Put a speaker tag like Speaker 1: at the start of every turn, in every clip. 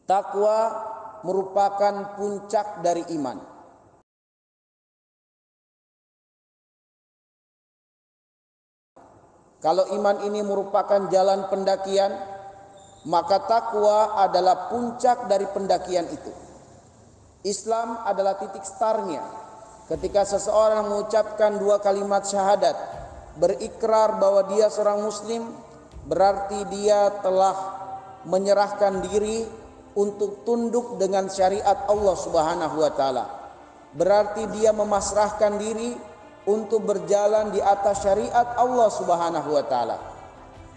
Speaker 1: Takwa merupakan puncak dari iman. Kalau iman ini merupakan jalan pendakian, maka takwa adalah puncak dari pendakian itu. Islam adalah titik startnya. Ketika seseorang mengucapkan 2 kalimat syahadat, berikrar bahwa dia seorang muslim, berarti dia telah menyerahkan diri untuk tunduk dengan syariat Allah Subhanahu wa taala. Berarti dia memasrahkan diri untuk berjalan di atas syariat Allah Subhanahu wa taala.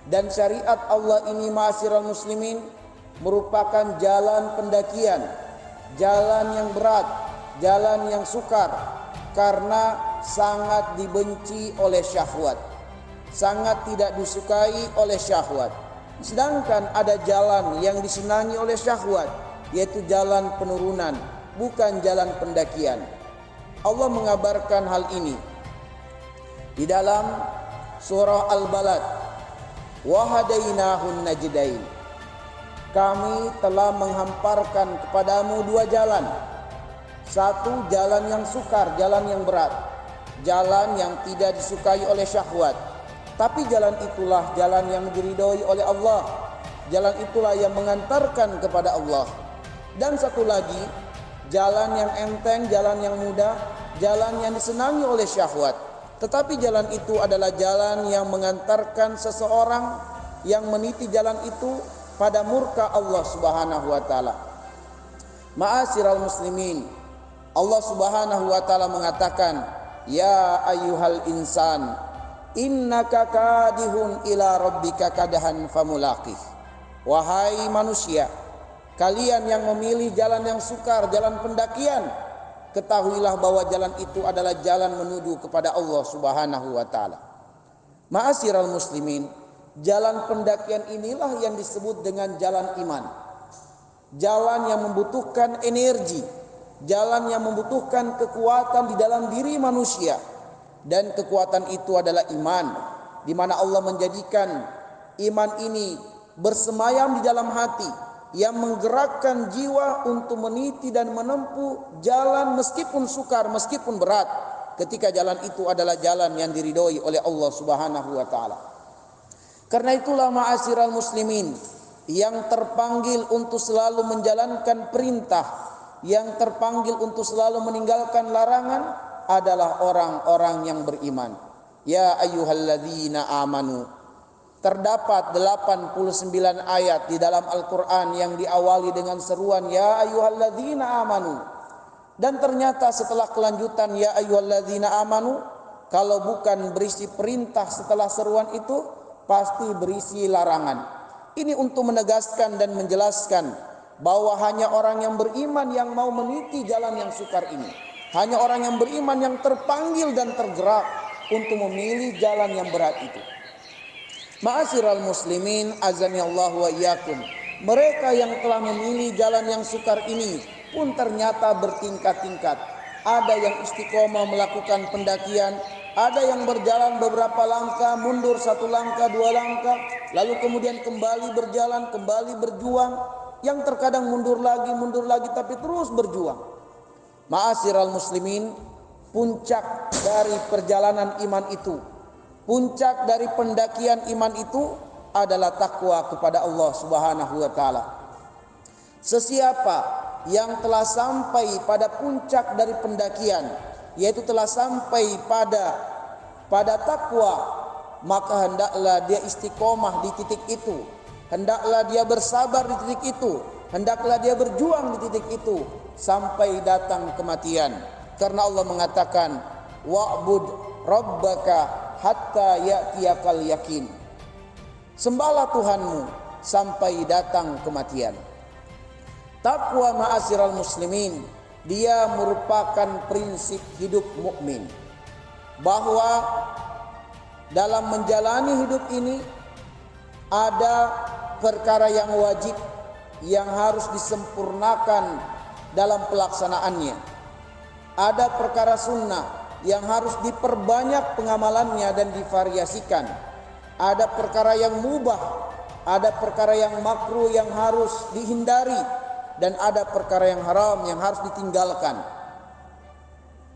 Speaker 1: Dan syariat Allah ini, ma'asyiral muslimin, merupakan jalan pendakian, jalan yang berat, jalan yang sukar, karena sangat dibenci oleh syahwat, sangat tidak disukai oleh syahwat. Sedangkan ada jalan yang disenangi oleh syahwat, yaitu jalan penurunan, bukan jalan pendakian. Allah mengabarkan hal ini di dalam surah Al-Balad, wa hadainahun najdain. Kami telah menghamparkan kepadamu 2 jalan. Satu, jalan yang sukar, jalan yang berat, jalan yang tidak disukai oleh syahwat. Tapi jalan itulah jalan yang diridhoi oleh Allah. Jalan itulah yang mengantarkan kepada Allah. Dan satu lagi, jalan yang enteng, jalan yang mudah, jalan yang disenangi oleh syahwat. Tetapi jalan itu adalah jalan yang mengantarkan seseorang yang meniti jalan itu pada murka Allah Subhanahu wa taala. Ma'asyiral muslimin, Allah Subhanahu wa taala mengatakan, ya ayyuhal insan, innaka kadihun ila rabbika kadahan famulaqih. Wahai manusia, kalian yang memilih jalan yang sukar, jalan pendakian, ketahuilah bahwa jalan itu adalah jalan menuju kepada Allah Subhanahu wa taala. Ma'asyiral muslimin, jalan pendakian inilah yang disebut dengan jalan iman. Jalan yang membutuhkan energi, jalan yang membutuhkan kekuatan di dalam diri manusia. Dan kekuatan itu adalah iman, di mana Allah menjadikan iman ini bersemayam di dalam hati, yang menggerakkan jiwa untuk meniti dan menempuh jalan meskipun sukar, meskipun berat, ketika jalan itu adalah jalan yang diridhoi oleh Allah Subhanahu wa taala. Karena itulah ma'asyiral muslimin, yang terpanggil untuk selalu menjalankan perintah, yang terpanggil untuk selalu meninggalkan larangan adalah orang-orang yang beriman. Ya ayyuhalladzina amanu. Terdapat 89 ayat di dalam Al-Quran yang diawali dengan seruan ya ayyuhalladzina amanu. Dan ternyata setelah kelanjutan ya ayyuhalladzina amanu, kalau bukan berisi perintah setelah seruan itu, pasti berisi larangan. Ini untuk menegaskan dan menjelaskan bahwa hanya orang yang beriman yang mau meniti jalan yang sukar ini. Hanya orang yang beriman yang terpanggil dan tergerak untuk memilih jalan yang berat itu. Ma'asyiral muslimin, azani Allah wa iyyakum. Mereka yang telah memilih jalan yang sukar ini pun ternyata bertingkat-tingkat. Ada yang istiqomah melakukan pendakian, ada yang berjalan beberapa langkah, mundur 1 langkah, 2 langkah, lalu kemudian kembali berjalan, kembali berjuang, yang terkadang mundur lagi tapi terus berjuang. Ma'asyiral muslimin, puncak dari perjalanan iman itu, puncak dari pendakian iman itu adalah takwa kepada Allah Subhanahu wa taala. Sesiapa yang telah sampai pada puncak dari pendakian, yaitu telah sampai pada takwa, maka hendaklah dia istiqomah di titik itu, hendaklah dia bersabar di titik itu, hendaklah dia berjuang di titik itu sampai datang kematian. Karena Allah mengatakan wa'bud rabbaka hatta ya'tiyakal yakin. Sembahlah Tuhanmu sampai datang kematian. Takwa ma'asyiral muslimin, dia merupakan prinsip hidup mukmin, bahwa dalam menjalani hidup ini ada perkara yang wajib yang harus disempurnakan dalam pelaksanaannya. Ada perkara sunnah yang harus diperbanyak pengamalannya dan divariasikan. Ada perkara yang mubah, ada perkara yang makruh yang harus dihindari. dan ada perkara yang haram yang harus ditinggalkan.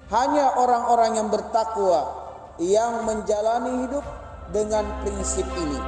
Speaker 1: Hanya orang-orang yang bertakwa yang menjalani hidup dengan prinsip ini.